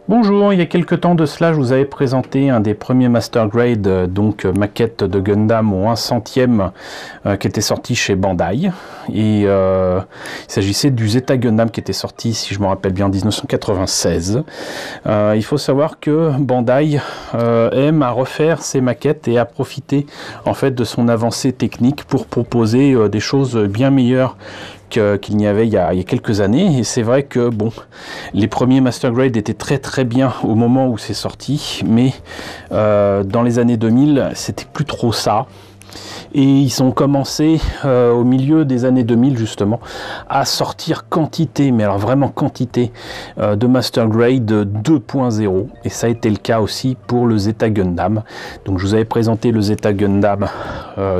Bonjour, il y a quelques temps de cela, je vous avais présenté un des premiers Master Grade, maquette de Gundam au 1/100e qui était sorti chez Bandai. Et il s'agissait du Zeta Gundam qui était sorti, si je me rappelle bien, en 1996. Il faut savoir que Bandai aime à refaire ses maquettes et à profiter en fait de son avancée technique pour proposer des choses bien meilleures qu'il n'y avait il y a quelques années. Et c'est vrai que bon, les premiers Master Grade étaient très bien au moment où c'est sorti, mais dans les années 2000 c'était plus trop ça. Et ils ont commencé au milieu des années 2000 justement à sortir quantité, mais alors vraiment quantité de Master Grade 2.0, et ça a été le cas aussi pour le Zeta Gundam. Donc je vous avais présenté le Zeta Gundam,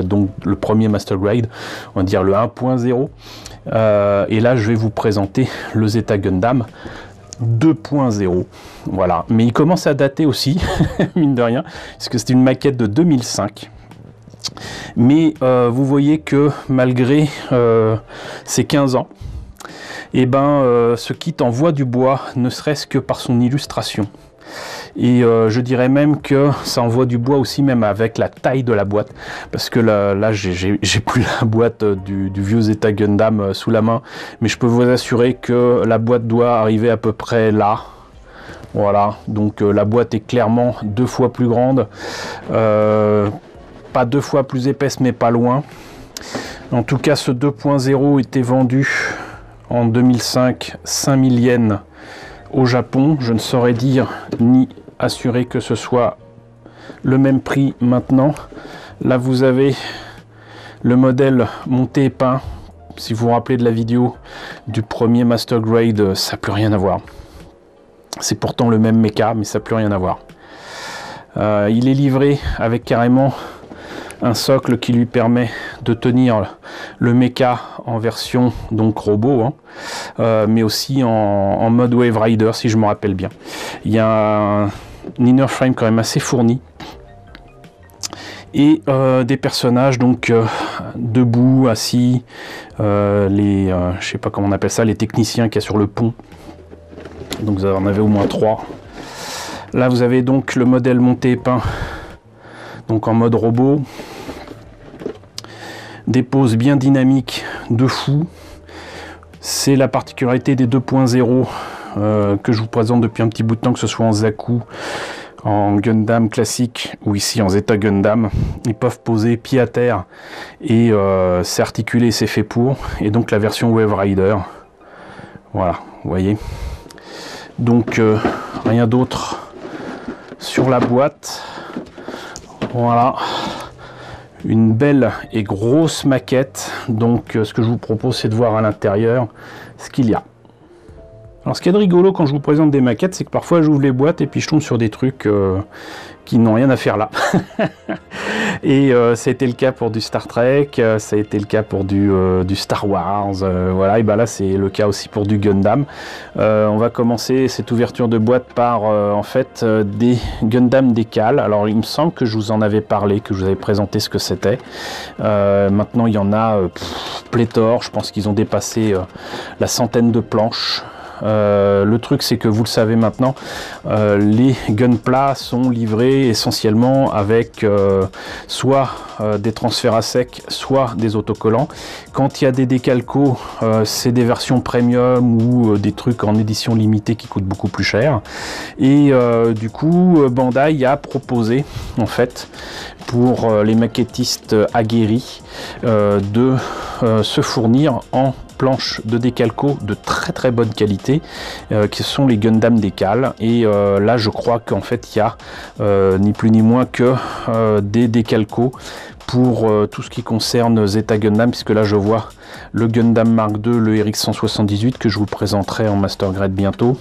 donc le premier Master Grade, on va dire le 1.0, et là je vais vous présenter le Zeta Gundam 2.0. Voilà, mais il commence à dater aussi mine de rien, parce que c'est une maquette de 2005. Mais vous voyez que malgré ces 15 ans, et ce kit envoie du bois, ne serait-ce que par son illustration. Et je dirais même que ça envoie du bois aussi, même avec la taille de la boîte, parce que là j'ai plus la boîte du vieux Zeta Gundam sous la main, mais je peux vous assurer que la boîte doit arriver à peu près là. Voilà, donc la boîte est clairement 2 fois plus grande, pas 2 fois plus épaisse, mais pas loin. En tout cas, ce 2.0 était vendu en 2005 5000 yens au Japon. Je ne saurais dire ni assurer que ce soit le même prix maintenant. Là, vous avez le modèle monté et peint. Si vous vous rappelez de la vidéo du premier Master Grade, ça n'a plus rien à voir. C'est pourtant le même mecha, mais ça n'a plus rien à voir. Il est livré avec carrément un socle qui lui permet de tenir le mecha en version donc robot, mais aussi en mode Wave Rider, si je me rappelle bien. Il y a un inner frame quand même assez fourni, et des personnages donc debout, assis, je sais pas comment on appelle ça, les techniciens qu'il y a sur le pont. Donc vous en avez au moins 3. Là vous avez donc le modèle monté et peint, donc en mode robot. Des poses bien dynamiques de fou. C'est la particularité des 2.0 que je vous présente depuis un petit bout de temps, que ce soit en Zaku, en Gundam classique ou ici en Zeta Gundam. Ils peuvent poser pied à terre et c'est articulé, c'est fait pour. Et donc la version Wave Rider, voilà, vous voyez. Donc rien d'autre sur la boîte. Voilà, une belle et grosse maquette. Donc ce que je vous propose, c'est de voir à l'intérieur ce qu'il y a. Alors ce qui est de rigolo quand je vous présente des maquettes, c'est que parfois j'ouvre les boîtes et puis je tombe sur des trucs qui n'ont rien à faire là. Et ça a été le cas pour du Star Trek, ça a été le cas pour du Star Wars, voilà, et là c'est le cas aussi pour du Gundam. On va commencer cette ouverture de boîte par en fait des Gundam décales. Alors il me semble que je vous en avais parlé, que je vous avais présenté ce que c'était. Maintenant il y en a pléthore, je pense qu'ils ont dépassé la centaine de planches. Le truc c'est que vous le savez maintenant, les Gunpla sont livrés essentiellement avec soit des transferts à sec, soit des autocollants. Quand il y a des décalcos, c'est des versions premium ou des trucs en édition limitée qui coûtent beaucoup plus cher. Et du coup Bandai a proposé en fait pour les maquettistes aguerris de se fournir en planches de décalco de très bonne qualité, qui sont les Gundam décales. Et là je crois qu'en fait il y a ni plus ni moins que des décalcos pour tout ce qui concerne Zeta Gundam, puisque là je vois le Gundam Mark II, le RX-178 que je vous présenterai en Master Grade bientôt.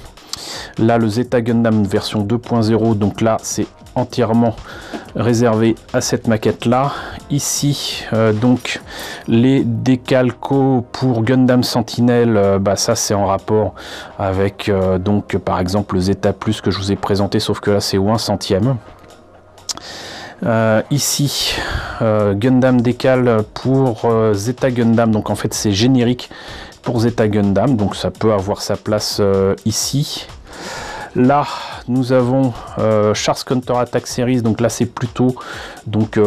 Là le Zeta Gundam version 2.0, donc là c'est entièrement réservé à cette maquette là. Ici donc les décalcos pour Gundam Sentinel, ça c'est en rapport avec donc par exemple le Zeta Plus que je vous ai présenté, sauf que là c'est au 1/100e. Ici Gundam décal pour Zeta Gundam, donc en fait c'est générique pour Zeta Gundam, donc ça peut avoir sa place ici. Là nous avons Char's Counter-Attack Series, donc là c'est plutôt donc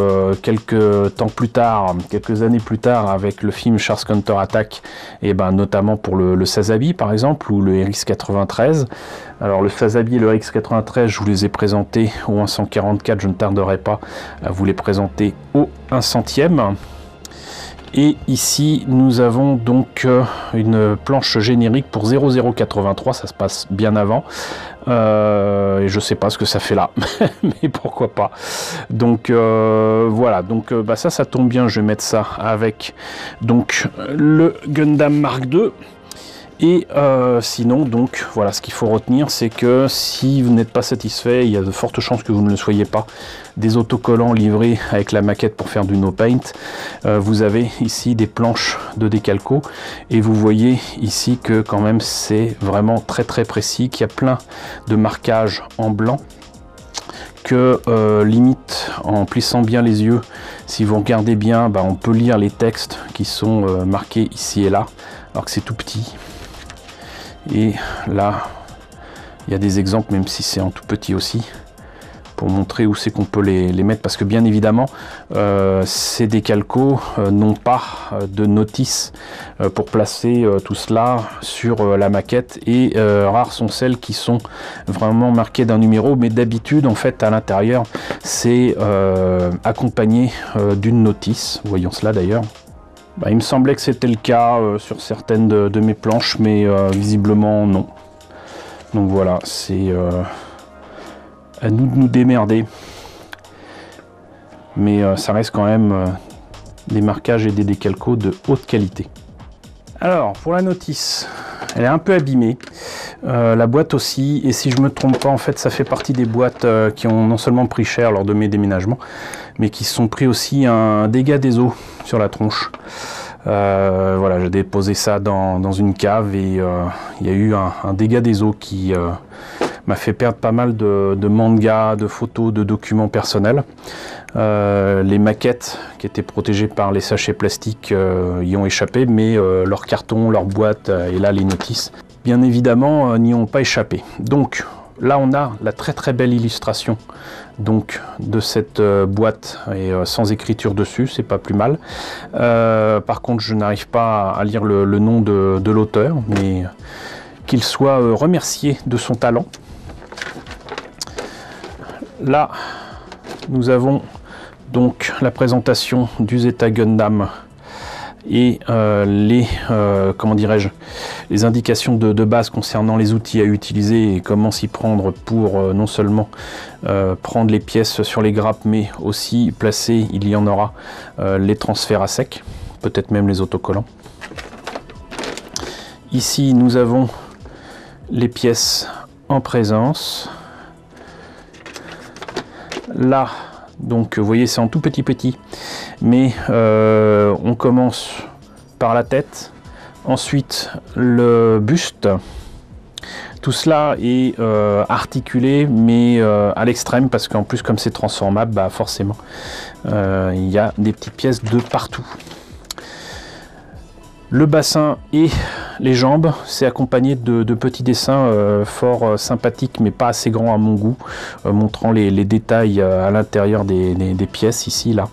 quelques temps plus tard, quelques années plus tard, avec le film Char's Counter-Attack, et ben notamment pour le Sazabi par exemple, ou le RX-93. Alors le Sazabi et le RX-93, je vous les ai présentés au 144, je ne tarderai pas à vous les présenter au 100e. Et ici nous avons donc une planche générique pour 0083, ça se passe bien avant, et je sais pas ce que ça fait là, mais pourquoi pas. Donc voilà, donc ça tombe bien, je vais mettre ça avec donc le Gundam Mark II. Et sinon, donc, voilà, ce qu'il faut retenir, c'est que si vous n'êtes pas satisfait, il y a de fortes chances que vous ne le soyez pas, des autocollants livrés avec la maquette pour faire du no paint. Vous avez ici des planches de décalco, et vous voyez ici que quand même c'est vraiment très très précis, qu'il y a plein de marquages en blanc, que limite en plissant bien les yeux, si vous regardez bien, on peut lire les textes qui sont marqués ici et là, alors que c'est tout petit. Et là, il y a des exemples, même si c'est en tout petit aussi, pour montrer où c'est qu'on peut les mettre, parce que bien évidemment, ces décalcos n'ont pas de notice pour placer tout cela sur la maquette, et rares sont celles qui sont vraiment marquées d'un numéro, mais d'habitude, en fait, à l'intérieur, c'est accompagné d'une notice. Voyons cela d'ailleurs. Il me semblait que c'était le cas sur certaines de mes planches, mais visiblement non. Donc voilà, c'est à nous de nous démerder. Mais ça reste quand même des marquages et des décalcos de haute qualité. Alors, pour la notice, elle est un peu abîmée. La boîte aussi, et si je me trompe pas, en fait, ça fait partie des boîtes qui ont non seulement pris cher lors de mes déménagements, mais qui se sont pris aussi un dégât des eaux sur la tronche. Voilà, j'ai déposé ça dans une cave, et il y a eu un dégât des eaux qui m'a fait perdre pas mal de mangas, de photos, de documents personnels. Les maquettes qui étaient protégées par les sachets plastiques y ont échappé, mais leurs cartons, leurs boîtes et là les notices, bien évidemment, n'y ont pas échappé. Donc là on a la très très belle illustration donc de cette boîte, et sans écriture dessus, c'est pas plus mal. Par contre, je n'arrive pas à lire le nom de l'auteur, mais qu'il soit remercié de son talent. Là, nous avons donc la présentation du Zeta Gundam et comment dirais-je, les indications de base concernant les outils à utiliser et comment s'y prendre pour non seulement prendre les pièces sur les grappes, mais aussi placer, il y en aura, les transferts à sec, peut-être même les autocollants. Ici, nous avons les pièces en présence. Là, donc vous voyez, c'est en tout petit, mais on commence par la tête, ensuite le buste. Tout cela est articulé, mais à l'extrême, parce qu'en plus, comme c'est transformable, forcément, il y a des petites pièces de partout. Le bassin et les jambes, c'est accompagné de petits dessins fort sympathiques, mais pas assez grands à mon goût, montrant les détails à l'intérieur des pièces, ici, là.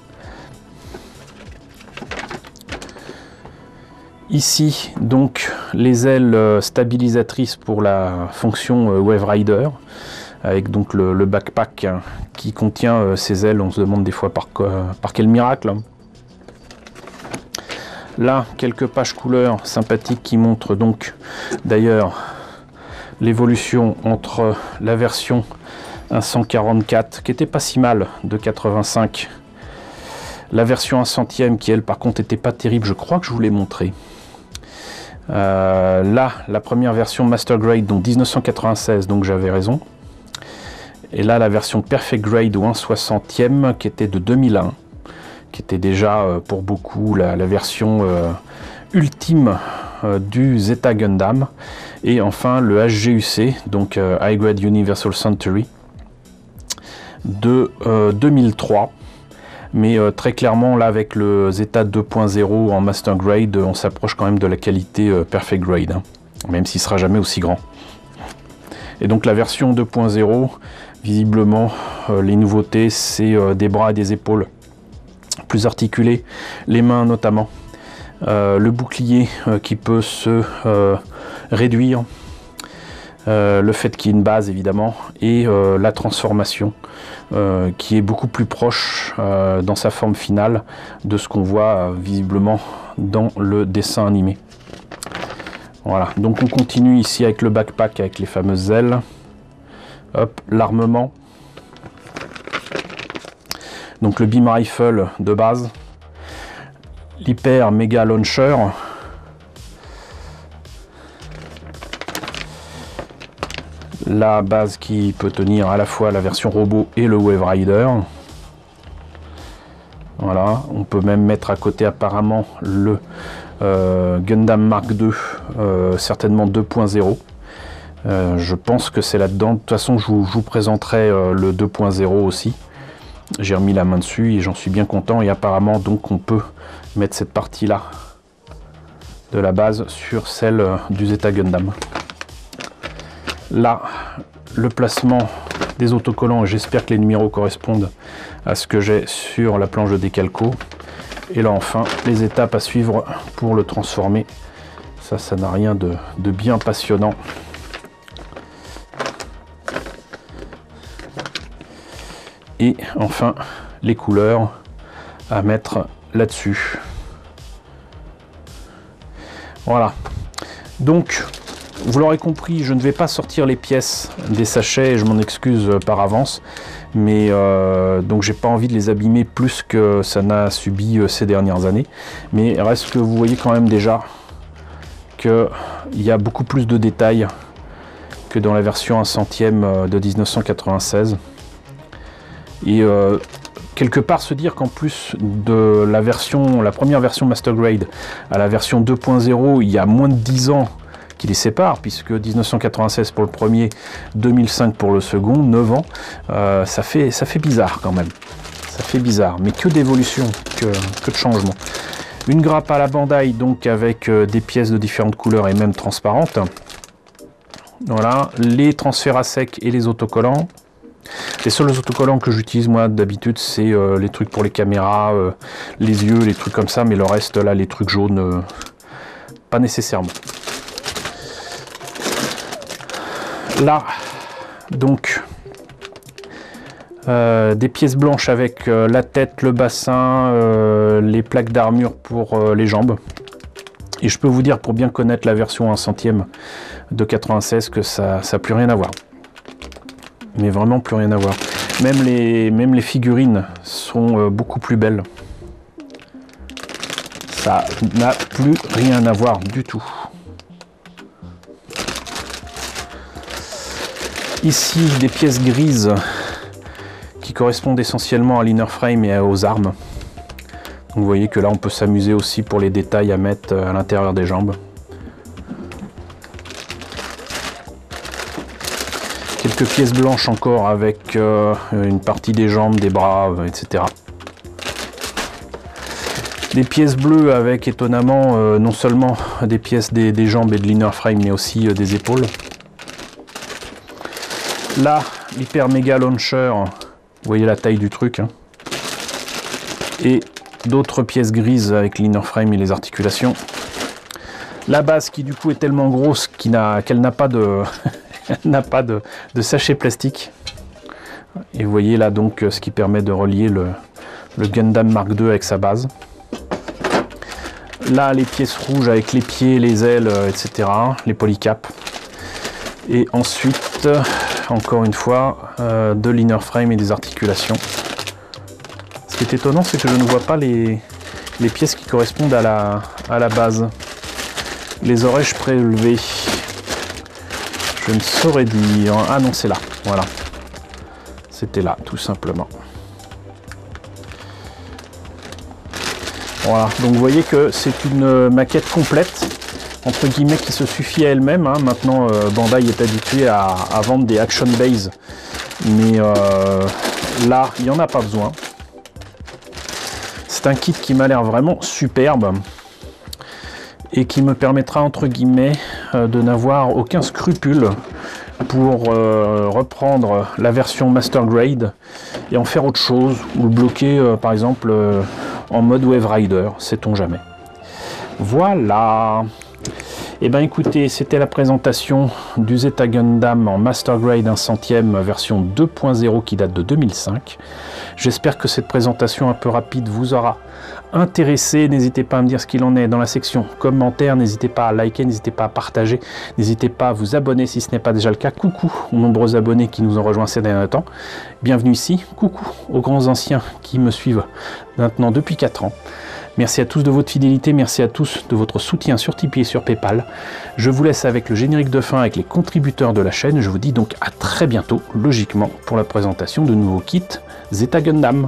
Ici, donc, les ailes stabilisatrices pour la fonction Wave Rider, avec donc le backpack qui contient ces ailes. On se demande des fois par quel miracle. Là, quelques pages couleurs sympathiques qui montrent donc d'ailleurs l'évolution entre la version 144, qui était pas si mal, de 85, la version 100e qui elle par contre était pas terrible, je crois que je vous l'ai montré. Là, la première version Master Grade, donc 1996, donc j'avais raison. Et là, la version Perfect Grade ou 1/60e qui était de 2001. Qui était déjà pour beaucoup la version ultime du Zeta Gundam. Et enfin le HGUC, donc High Grade Universal Century, de 2003. Mais très clairement, là, avec le Zeta 2.0 en Master Grade, on s'approche quand même de la qualité Perfect Grade, hein, même s'il ne sera jamais aussi grand. Et donc la version 2.0, visiblement, les nouveautés, c'est des bras et des épaules plus articulés, les mains notamment, le bouclier qui peut se réduire, le fait qu'il y ait une base évidemment, et la transformation qui est beaucoup plus proche dans sa forme finale de ce qu'on voit visiblement dans le dessin animé. Voilà, donc on continue ici avec le backpack avec les fameuses ailes. Hop, l'armement. Donc le beam rifle de base, l'hyper méga launcher, la base qui peut tenir à la fois la version robot et le Wave Rider. Voilà, on peut même mettre à côté apparemment le Gundam Mark II, certainement 2.0. Je pense que c'est là-dedans. De toute façon, je vous présenterai le 2.0 aussi. J'ai remis la main dessus et j'en suis bien content. Et apparemment, donc, on peut mettre cette partie-là de la base sur celle du Zeta Gundam. Là, le placement des autocollants, et j'espère que les numéros correspondent à ce que j'ai sur la planche de décalco. Et là, enfin, les étapes à suivre pour le transformer. Ça n'a rien de bien passionnant. Et enfin, les couleurs à mettre là-dessus. Voilà. Donc, vous l'aurez compris, je ne vais pas sortir les pièces des sachets, et je m'en excuse par avance. Mais donc j'ai pas envie de les abîmer plus que ça n'a subi ces dernières années. Mais reste que vous voyez quand même déjà qu'il y a beaucoup plus de détails que dans la version 1/100 de 1996. Et quelque part se dire qu'en plus de la première version Master Grade à la version 2.0, il y a moins de 10 ans qui les séparent, puisque 1996 pour le premier, 2005 pour le second, 9 ans, ça fait bizarre quand même. Ça fait bizarre, mais que d'évolution, que de changement. Une grappe à la Bandai, donc avec des pièces de différentes couleurs et même transparentes. Voilà, les transferts à sec et les autocollants. Les seuls autocollants que j'utilise moi d'habitude, c'est les trucs pour les caméras, les yeux, les trucs comme ça, mais le reste là, les trucs jaunes, pas nécessairement. Là, donc, des pièces blanches avec la tête, le bassin, les plaques d'armure pour les jambes. Et je peux vous dire, pour bien connaître la version 1/100 de 96, que ça n'a plus rien à voir. Mais vraiment plus rien à voir. Même les figurines sont beaucoup plus belles. Ça n'a plus rien à voir du tout. Ici, des pièces grises qui correspondent essentiellement à l'inner frame et aux armes. Donc vous voyez que là, on peut s'amuser aussi pour les détails à mettre à l'intérieur des jambes. Quelques pièces blanches encore avec une partie des jambes, des bras, etc. Des pièces bleues avec étonnamment non seulement des pièces des jambes et de l'inner frame, mais aussi des épaules. Là, l'hyper méga launcher, vous voyez la taille du truc, hein. Et d'autres pièces grises avec l'inner frame et les articulations. La base qui du coup est tellement grosse qu'elle n'a pas de n'a pas de sachet plastique. Et vous voyez là donc ce qui permet de relier le Gundam Mark II avec sa base. Là, les pièces rouges avec les pieds, les ailes, etc. Les polycaps. Et ensuite, encore une fois, de l'inner frame et des articulations. Ce qui est étonnant, c'est que je ne vois pas les pièces qui correspondent à la base. Les aurais-je prélevées? Je ne saurais dire. Ah non, c'est là. Voilà. C'était là, tout simplement. Voilà. Donc vous voyez que c'est une maquette complète, entre guillemets, qui se suffit à elle-même. Hein. Maintenant, Bandai est habitué à vendre des action base. Mais là, il n'y en a pas besoin. C'est un kit qui m'a l'air vraiment superbe. Et qui me permettra, entre guillemets, de n'avoir aucun scrupule pour reprendre la version Master Grade et en faire autre chose, ou le bloquer par exemple en mode Wave Rider, sait-on jamais. Voilà. Et ben écoutez, c'était la présentation du Zeta Gundam en Master Grade 1/100e version 2.0 qui date de 2005. J'espère que cette présentation un peu rapide vous aura intéressé. N'hésitez pas à me dire ce qu'il en est dans la section commentaires. N'hésitez pas à liker, n'hésitez pas à partager, n'hésitez pas à vous abonner si ce n'est pas déjà le cas. Coucou aux nombreux abonnés qui nous ont rejoints ces derniers temps. Bienvenue ici. Coucou aux grands anciens qui me suivent maintenant depuis 4 ans. Merci à tous de votre fidélité, merci à tous de votre soutien sur Tipeee et sur Paypal. Je vous laisse avec le générique de fin avec les contributeurs de la chaîne. Je vous dis donc à très bientôt, logiquement, pour la présentation de nouveaux kits Zeta Gundam.